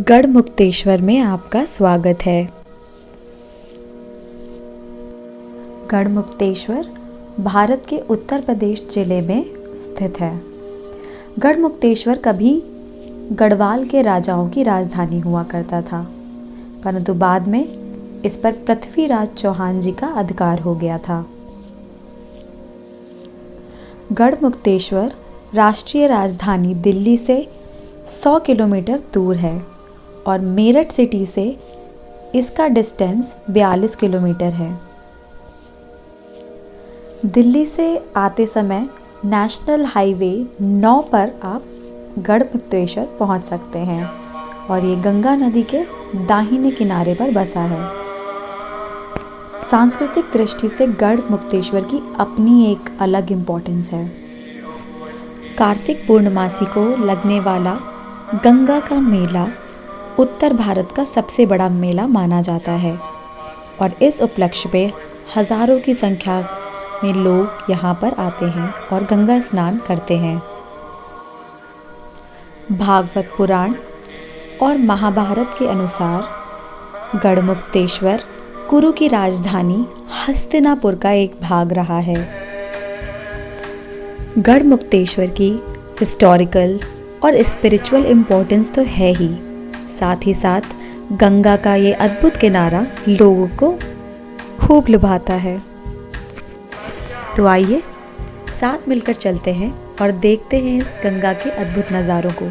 गढ़मुक्तेश्वर में आपका स्वागत है। गढ़मुक्तेश्वर भारत के उत्तर प्रदेश जिले में स्थित है। गढ़मुक्तेश्वर कभी गढ़वाल के राजाओं की राजधानी हुआ करता था, परंतु बाद में इस पर पृथ्वीराज चौहान जी का अधिकार हो गया था। गढ़मुक्तेश्वर राष्ट्रीय राजधानी दिल्ली से 100 किलोमीटर दूर है और मेरठ सिटी से इसका डिस्टेंस 42 किलोमीटर है। दिल्ली से आते समय नेशनल हाईवे 9 पर आप गढ़मुक्तेश्वर पहुंच सकते हैं और ये गंगा नदी के दाहिने किनारे पर बसा है। सांस्कृतिक दृष्टि से गढ़मुक्तेश्वर की अपनी एक अलग इम्पोर्टेंस है। कार्तिक पूर्णमासी को लगने वाला गंगा का मेला उत्तर भारत का सबसे बड़ा मेला माना जाता है और इस उपलक्ष्य पे हज़ारों की संख्या में लोग यहाँ पर आते हैं और गंगा स्नान करते हैं। भागवत पुराण और महाभारत के अनुसार गढ़मुक्तेश्वर कुरु की राजधानी हस्तिनापुर का एक भाग रहा है। गढ़मुक्तेश्वर की हिस्टोरिकल और स्पिरिचुअल इम्पोर्टेंस तो है ही, साथ ही साथ गंगा का ये अद्भुत किनारा लोगों को खूब लुभाता है। तो आइए साथ मिलकर चलते हैं और देखते हैं इस गंगा के अद्भुत नज़ारों को।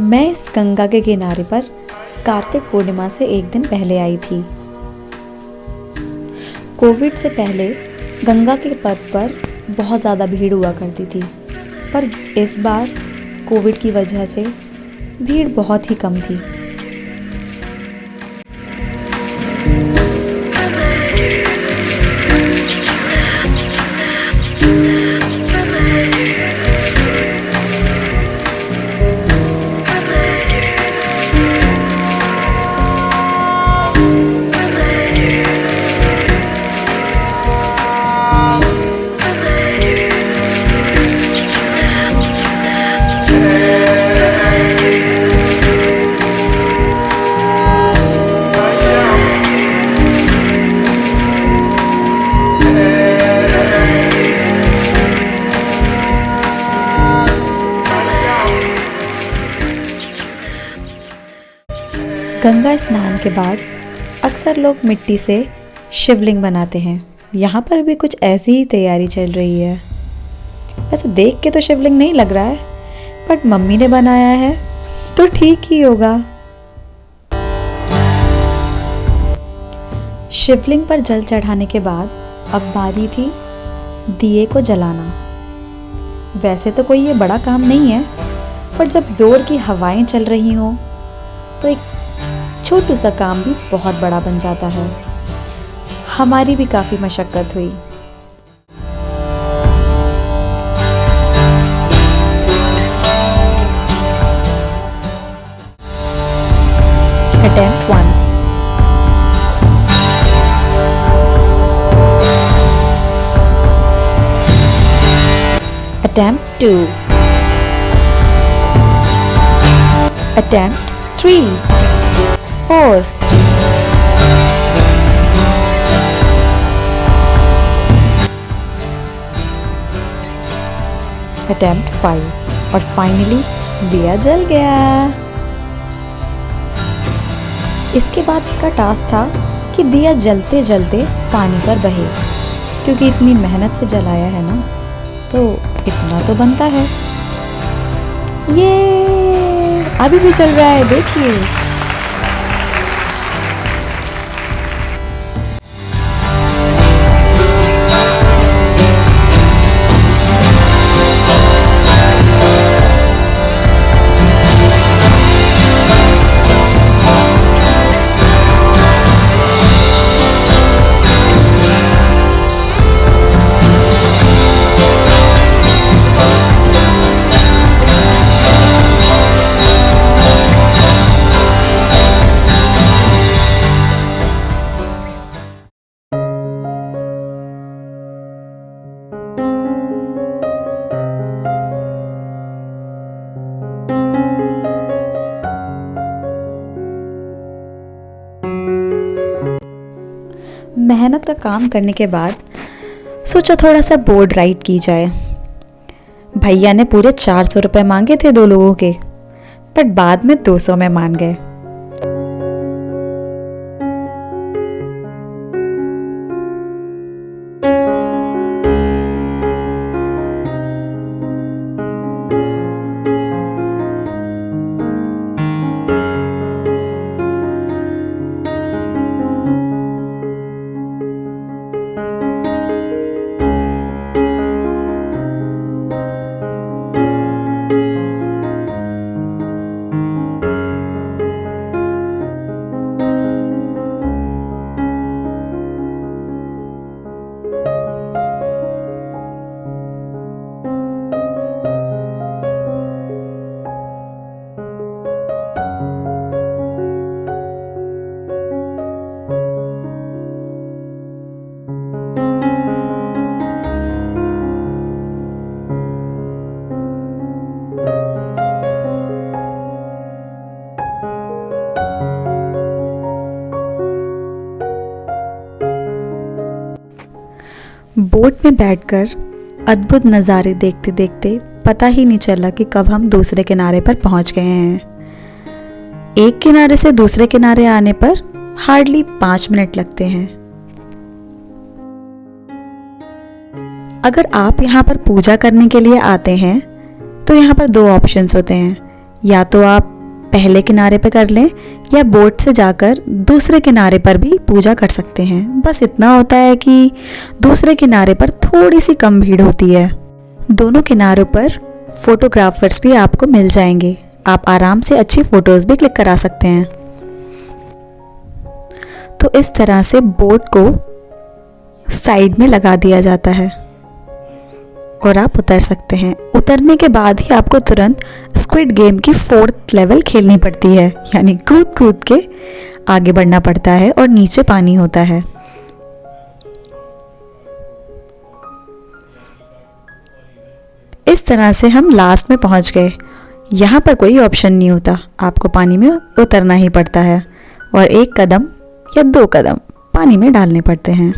मैं इस गंगा के किनारे पर कार्तिक पूर्णिमा से एक दिन पहले आई थी। कोविड से पहले गंगा के पर्व पर बहुत ज़्यादा भीड़ हुआ करती थी, पर इस बार कोविड की वजह से भीड़ बहुत ही कम थी। गंगा स्नान के बाद अक्सर लोग मिट्टी से शिवलिंग बनाते हैं। यहाँ पर भी कुछ ऐसी ही तैयारी चल रही है। वैसे देख के तो शिवलिंग नहीं लग रहा है, बट मम्मी ने बनाया है तो ठीक ही होगा। शिवलिंग पर जल चढ़ाने के बाद अब बारी थी दिए को जलाना। वैसे तो कोई ये बड़ा काम नहीं है, पर जब जोर की हवाएं चल रही हों तो एक छोटू सा काम भी बहुत बड़ा बन जाता है। हमारी भी काफ़ी मशक्क़त हुई। Attempt 1. Attempt 2. Attempt 3. 4. Attempt 5 और फाइनली दिया जल गया। इसके बाद का टास्क था कि दिया जलते जलते पानी पर बहे, क्योंकि इतनी मेहनत से जलाया है ना, तो इतना तो बनता है। ये अभी भी चल रहा है, देखिए। मेहनत का काम करने के बाद सोचा थोड़ा सा बोट राइड की जाए। भैया ने पूरे 400 रुपये मांगे थे 2 लोगों के, बट बाद में 200 में मान गए। बोट में बैठकर अद्भुत नज़ारे देखते देखते पता ही नहीं चला कि कब हम दूसरे किनारे पर पहुंच गए हैं। एक किनारे से दूसरे किनारे आने पर हार्डली 5 मिनट लगते हैं। अगर आप यहाँ पर पूजा करने के लिए आते हैं तो यहाँ पर 2 ऑप्शंस होते हैं, या तो आप पहले किनारे पर कर लें या बोट से जाकर दूसरे किनारे पर भी पूजा कर सकते हैं। बस इतना होता है कि दूसरे किनारे पर थोड़ी सी कम भीड़ होती है। दोनों किनारों पर फोटोग्राफर्स भी आपको मिल जाएंगे, आप आराम से अच्छी फोटोज भी क्लिक करा सकते हैं। तो इस तरह से बोट को साइड में लगा दिया जाता है और आप उतर सकते हैं। उतरने के बाद ही आपको तुरंत स्क्विड गेम की 4th लेवल खेलनी पड़ती है, यानी कूद कूद के आगे बढ़ना पड़ता है और नीचे पानी होता है। इस तरह से हम लास्ट में पहुंच गए। यहाँ पर कोई ऑप्शन नहीं होता, आपको पानी में उतरना ही पड़ता है और 1 कदम या 2 कदम पानी में डालने पड़ते हैं।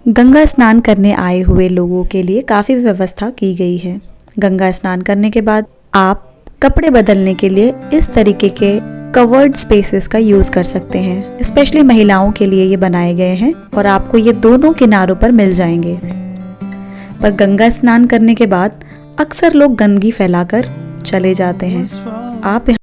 गंगा स्नान करने आए हुए लोगों के लिए काफ़ी व्यवस्था की गई है। गंगा स्नान करने के बाद आप कपड़े बदलने के लिए इस तरीके के कवर्ड स्पेसेस का यूज़ कर सकते हैं। स्पेशली महिलाओं के लिए ये बनाए गए हैं और आपको ये दोनों किनारों पर मिल जाएंगे। पर गंगा स्नान करने के बाद अक्सर लोग गंदगी फैलाकर चले जाते हैं। आप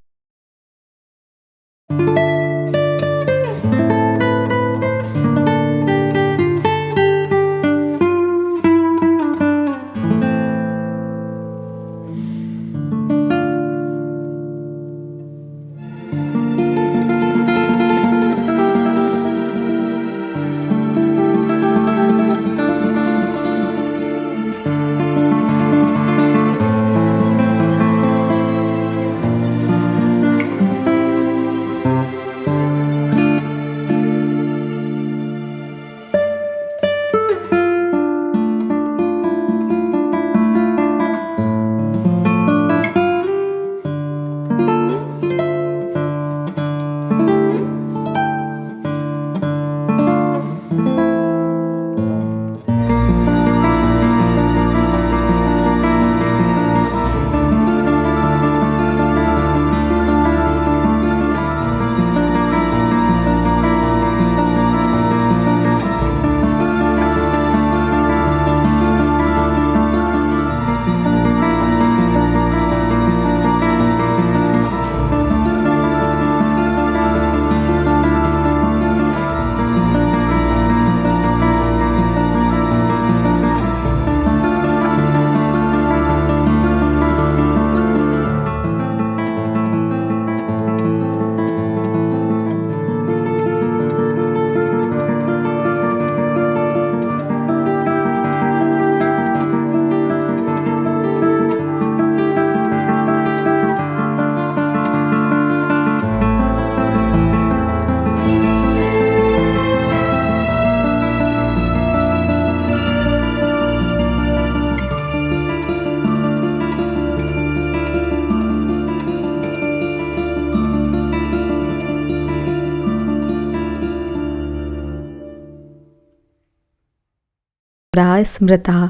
रहा स्मृतः।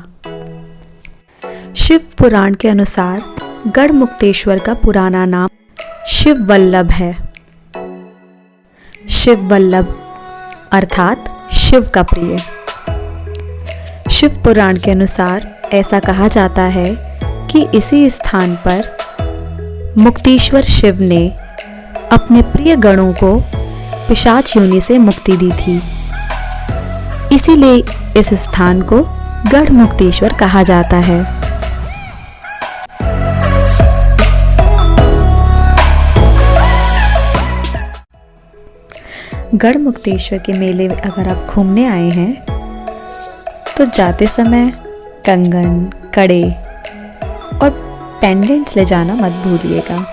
शिव पुराण के अनुसार गढ़मुक्तेश्वर का पुराना नाम शिववल्लभ है। शिववल्लभ अर्थात शिव का प्रिय। शिव पुराण के अनुसार ऐसा कहा जाता है कि इसी स्थान पर मुक्तेश्वर शिव ने अपने प्रिय गणों को पिशाच योनि से मुक्ति दी थी। इसीलिए इस स्थान को गढ़मुक्तेश्वर कहा जाता है। गढ़मुक्तेश्वर के मेले अगर आप घूमने आए हैं तो जाते समय कंगन, कड़े और पेंडेंट्स ले जाना मत भूलिएगा।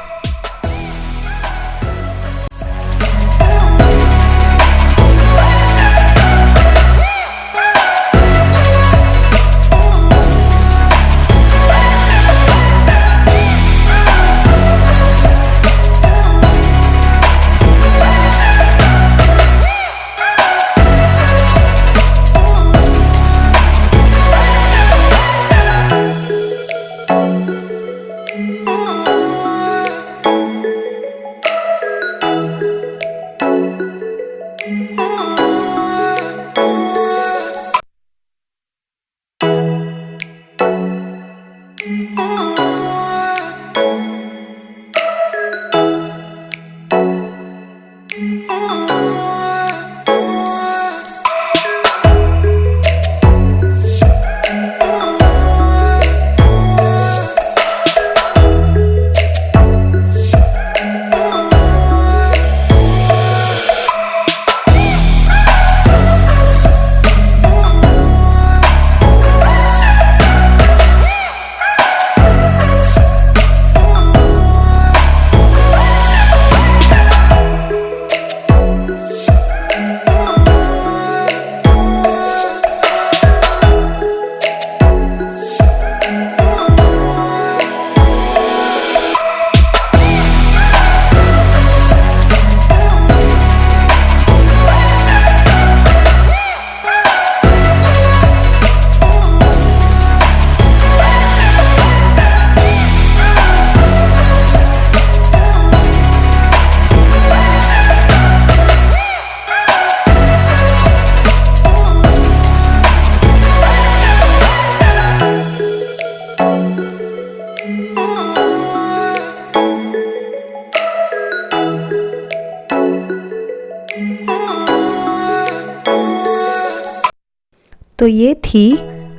तो ये थी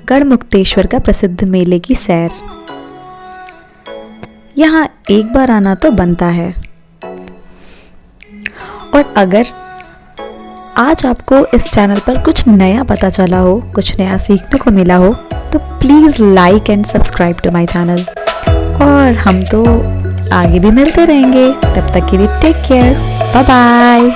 गढ़मुक्तेश्वर का प्रसिद्ध मेले की सैर। यहाँ एक बार आना तो बनता है। और अगर आज आपको इस चैनल पर कुछ नया पता चला हो, कुछ नया सीखने को मिला हो, तो please like and subscribe to my channel. और हम तो आगे भी मिलते रहेंगे। तब तक के लिए टेक केयर, बाय बाय।